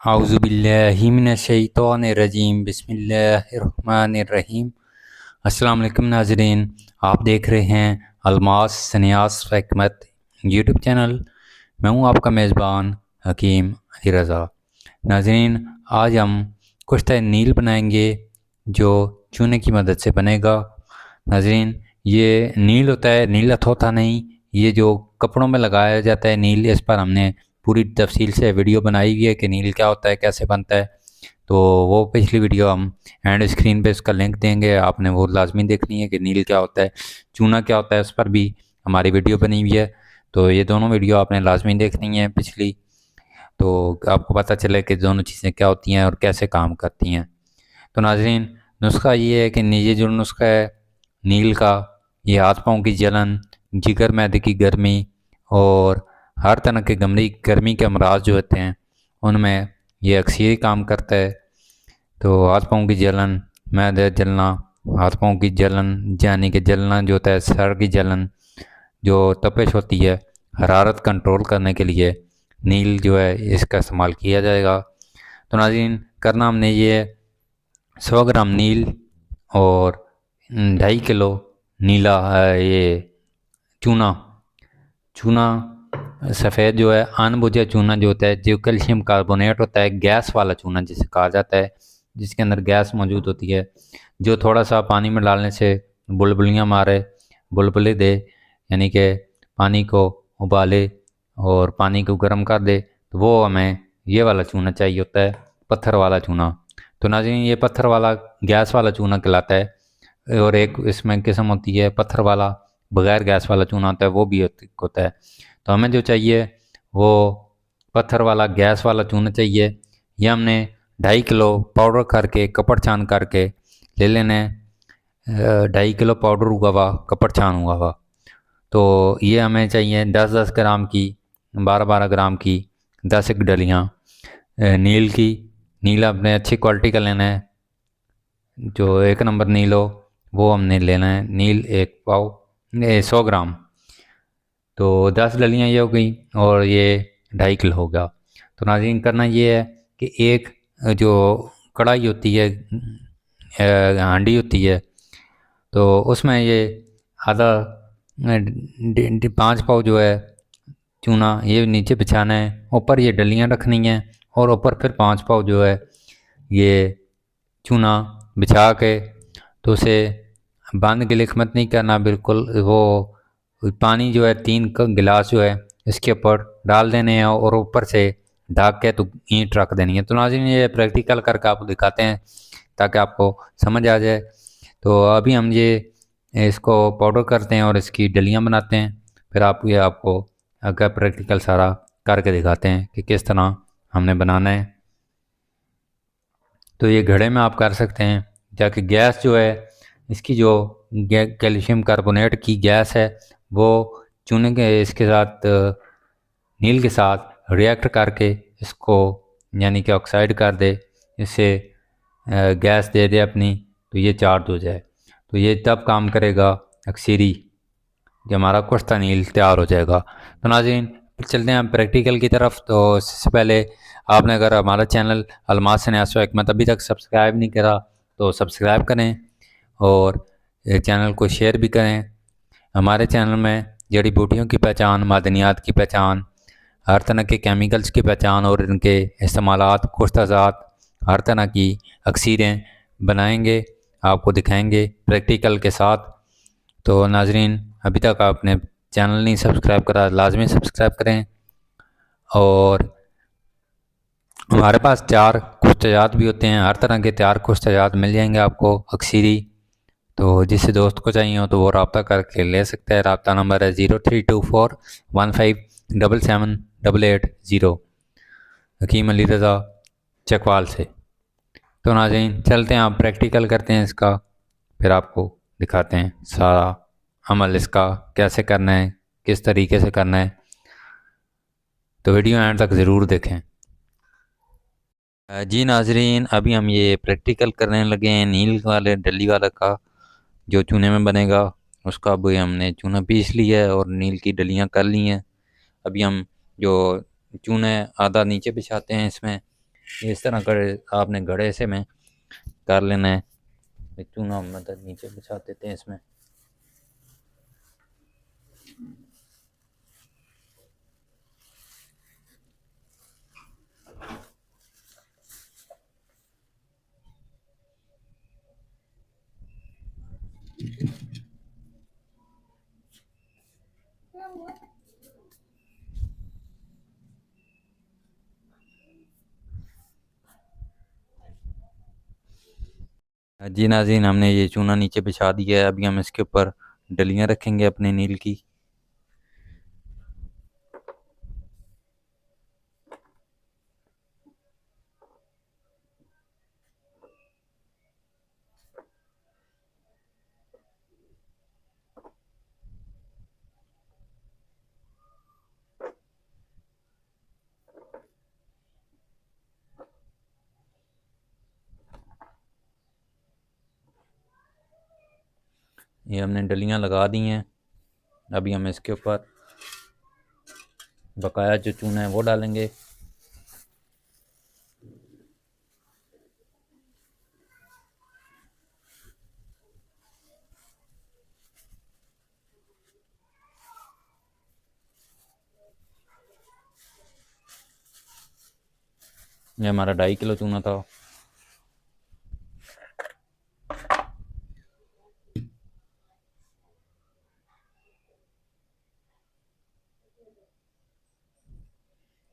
आउज़ुबिल्लाहिमिनश्शैतानिर्रजीम बिस्मिल्लाहिर्रहमानिर्रहीम। अस्सलाम वालेकुम नाज़रीन, आप देख रहे हैं अलमास सन्यास हिकमत यूट्यूब चैनल। मैं हूं आपका मेज़बान हकीम अली रज़ा। नाज़रीन, आज हम कुश्ता नील बनाएंगे जो चूने की मदद से बनेगा। नाज़रीन, ये नील होता है, नील अथोथा नहीं, ये जो कपड़ों में लगाया जाता है नील। इस पर हमने पूरी तफसील से वीडियो बनाई हुई है कि नील क्या होता है, कैसे बनता है। तो वो पिछली वीडियो हम एंड स्क्रीन पे इसका लिंक देंगे, आपने वो लाजमी देखनी है कि नील क्या होता है, चूना क्या होता है। उस पर भी हमारी वीडियो बनी हुई है, तो ये दोनों वीडियो आपने लाजमी देखनी है पिछली, तो आपको पता चले कि दोनों चीज़ें क्या होती हैं और कैसे काम करती हैं। तो नाज़रीन, नुस्खा ये है कि ये जो नुस्खा है नील का, ये हाथ पाँव की जलन, जिगर मैदे की गर्मी और हर तरह के गर्मी के अमराज जो होते हैं उनमें ये अक्सर काम करता है। तो हाथ पाँव की जलन, मैदे जलना, हाथ पाँव की जलन यानी कि जलना जो होता है, सर की जलन, जो तपिश होती है, हरारत कंट्रोल करने के लिए नील जो है इसका इस्तेमाल किया जाएगा। तो नाज़रीन, करना हमने ये 100 ग्राम नील और 2.5 किलो नीला ये चूना। चूना सफ़ेद जो है अनबुझा चूना जो होता है, जो कैल्शियम कार्बोनेट होता है, गैस वाला चूना जिसे कहा जाता है, जिसके अंदर गैस मौजूद होती है, जो थोड़ा सा पानी में डालने से बुलबुलियाँ मारे, बुलबुले दे, यानी कि पानी को उबाले और पानी को गर्म कर दे, तो वो हमें ये वाला चूना चाहिए होता है, पत्थर वाला चूना। तो नाज़रीन, ये पत्थर वाला गैस वाला चूना कहलाता है। और एक इसमें किस्म होती है पत्थर वाला बगैर गैस वाला चूना होता है, वो भी होता है। तो हमें जो चाहिए वो पत्थर वाला गैस वाला चूना चाहिए। ये हमने 2.5 किलो पाउडर करके कपड़ छान करके ले लेना है। 2.5 किलो पाउडर हुआ हुआ, कपड़ छान हुआ हुआ। तो ये हमें चाहिए 10-10 ग्राम की, 12-12 ग्राम की 10 एक डलियाँ नील की। नील अपने अच्छी क्वालिटी का लेना है, जो 1 नंबर नील हो वो हमने लेना है। नील 100 ग्राम, तो 10 डलियाँ ये हो गई और ये 2.5 किलो हो गया। तो नाज़रीन, करना ये है कि एक जो कढ़ाई होती है, हांडी होती है, तो उसमें ये आधा 5 पाव जो है चूना ये नीचे बिछाना है, ऊपर ये डलियाँ रखनी हैं और ऊपर फिर 5 पाव जो है ये चूना बिछा के, तो उसे बंद गिलिक मत नहीं करना बिल्कुल। वो पानी जो है 3 गिलास जो है इसके ऊपर डाल देने हैं और ऊपर से ढक के तो ईंट रख देनी है। तो नाज़रीन, ये प्रैक्टिकल करके आपको दिखाते हैं ताकि आपको समझ आ जाए। तो अभी हम ये इसको पाउडर करते हैं और इसकी डलियाँ बनाते हैं, फिर आपको अगर प्रैक्टिकल सारा करके दिखाते हैं कि किस तरह हमने बनाना है। तो ये घड़े में आप कर सकते हैं, जाके गैस जो है इसकी जो कैल्शियम कार्बोनेट की गैस है वो चूने के इसके साथ नील के साथ रिएक्ट करके इसको यानी कि ऑक्साइड कर दे, इससे गैस दे दे अपनी, तो ये चार्ज हो जाए। तो ये तब काम करेगा अक्सरी कि हमारा कुश्ता नील तैयार हो जाएगा। तो नाज़रीन, चलते हैं हम प्रैक्टिकल की तरफ। तो इससे पहले आपने अगर हमारा चैनल अलमास सन्यास हिकमत अभी तक सब्सक्राइब नहीं करा तो सब्सक्राइब करें और चैनल को शेयर भी करें। हमारे चैनल में जड़ी बूटियों की पहचान, मादनियात की पहचान, हर तरह के केमिकल्स की पहचान और इनके इस्तेमालात, कुश्ताजात, हर तरह की अक्सीरें बनाएंगे, आपको दिखाएंगे प्रैक्टिकल के साथ। तो नाज़रीन, अभी तक आपने चैनल नहीं सब्सक्राइब करा, लाजमी सब्सक्राइब करें। और हमारे पास 4 कुश्ताजात भी होते हैं, हर तरह के 4 कुश्ताजात मिल जाएंगे आपको अक्सरी। तो जिस दोस्त को चाहिए हो तो वो रब्ता करके ले सकता है। रब्ता नंबर है 032415777880, हकीम अली रज़ा चकवाल से। तो नाज़रीन, चलते हैं, आप प्रैक्टिकल करते हैं इसका, फिर आपको दिखाते हैं सारा अमल इसका कैसे करना है, किस तरीके से करना है। तो वीडियो एंड तक ज़रूर देखें। जी नाज़रीन, अभी हम ये प्रैक्टिकल करने लगे हैं नील वाले डली वाला का, जो चूने में बनेगा उसका। अभी हमने चूना पीस लिया है और नील की डलियाँ कर ली हैं। अभी हम जो चूने आधा नीचे बिछाते हैं इसमें, इस तरह गड़े आपने गड़े से में कर लेना है। चूना मतलब नीचे बिछा देते हैं इसमें। जी नाज़रीन, हमने ये चूना नीचे बिछा दिया है। अभी हम इसके ऊपर डलियां रखेंगे अपने नील की। ये हमने डलियां लगा दी हैं। अभी हम इसके ऊपर बकाया जो चूना है वो डालेंगे। ये हमारा 2.5 किलो चूना था।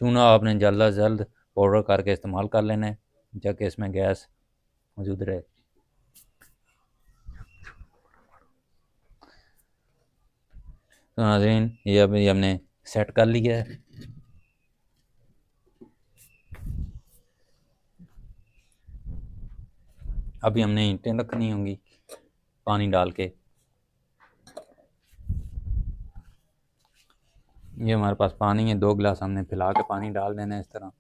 चूना आपने जल्द से जल्द पाउडर करके इस्तेमाल कर लेना है, ताकि इसमें गैस मौजूद रहे। तो नाज़रीन, ये अभी हमने सेट कर लिया है। अभी हमने ईंटें रखनी होंगी पानी डाल के। ये हमारे पास पानी है, 2 गिलास हमने पिला के पानी डाल देना है इस तरह।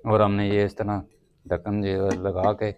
और हमने ये इस तरह ढक्कन जो लगा के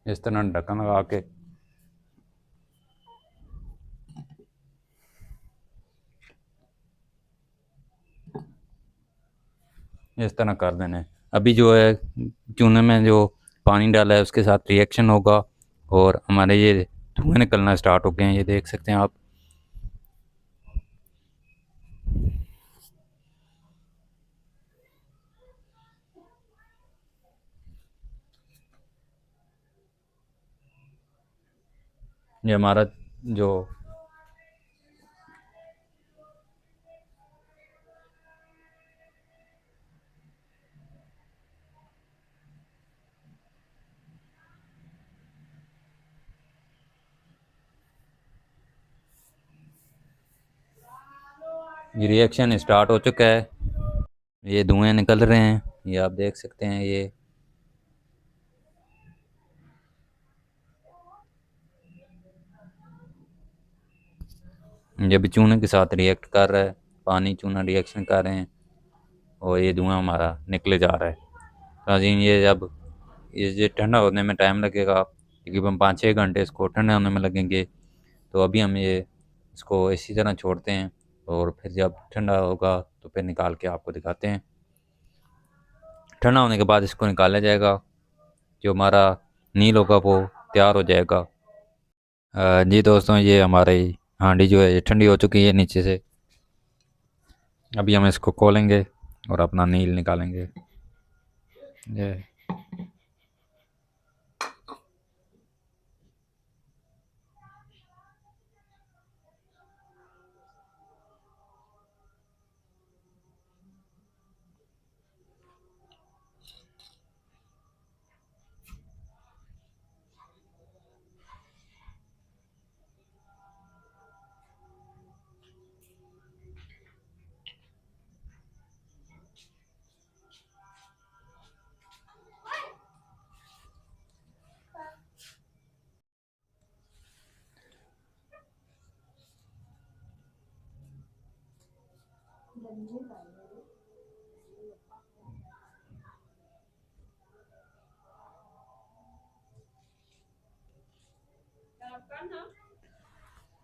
इस तरह ढक्कन लगा के इस तरह कर देना है। अभी जो है चूने में जो पानी डाला है उसके साथ रिएक्शन होगा और हमारे ये धुएं निकलना स्टार्ट हो गए हैं। ये देख सकते हैं आप। ये हमारा जो ये रिएक्शन स्टार्ट हो चुका है। ये धुएं निकल रहे हैं, ये आप देख सकते हैं। ये भी चूने के साथ रिएक्ट कर रहा है। पानी चूना रिएक्शन कर रहे हैं और ये धुआं हमारा निकले जा रहा है। नाज़रीन, ये जब ये ठंडा होने में टाइम लगेगा, तकरीबन 5-6 घंटे इसको ठंडा होने में लगेंगे। तो अभी हम ये इसको इसी तरह छोड़ते हैं और फिर जब ठंडा होगा तो फिर निकाल के आपको दिखाते हैं। ठंडा होने के बाद इसको निकाला जाएगा। जो हमारा नील होगा वो तैयार हो जाएगा। जी दोस्तों, ये हमारी हांडी जो है ये ठंडी हो चुकी है नीचे से। अभी हम इसको खोलेंगे और अपना नील निकालेंगे। ये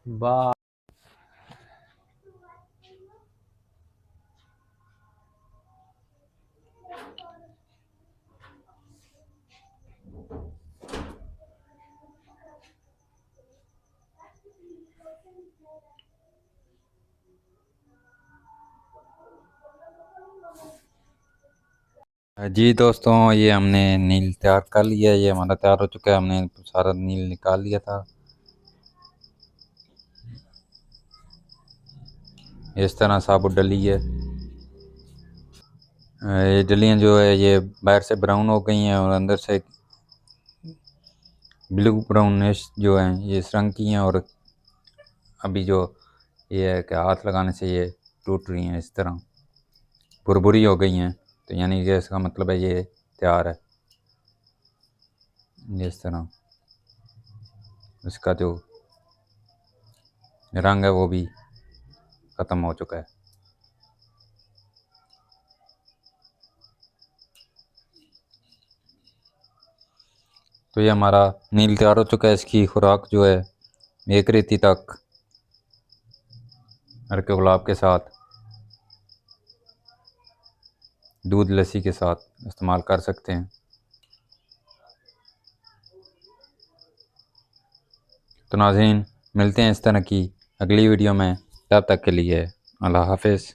वाह। जी दोस्तों, ये हमने नील तैयार कर लिया, ये हमारा तैयार हो चुका है। हमने सारा नील निकाल लिया था। इस तरह साबुत डली है। ये डलियाँ जो है ये बाहर से ब्राउन हो गई हैं और अंदर से ब्लू ब्राउनिश जो है ये इस रंग की हैं। और अभी जो ये है कि हाथ लगाने से ये टूट रही हैं, इस तरह भुरभुरी हो गई हैं। तो यानी कि इसका मतलब है ये तैयार है। इस तरह इसका जो रंग है वो भी ख़त्म हो चुका है। तो ये हमारा नील तैयार हो चुका है। इसकी खुराक जो है 1 रेती तक अरके गुलाब के साथ दूध लस्सी के साथ इस्तेमाल कर सकते हैं। तो नाज़रीन, मिलते हैं इस तरह की अगली वीडियो में। तब तक के लिए अल्लाह हाफ़िज़।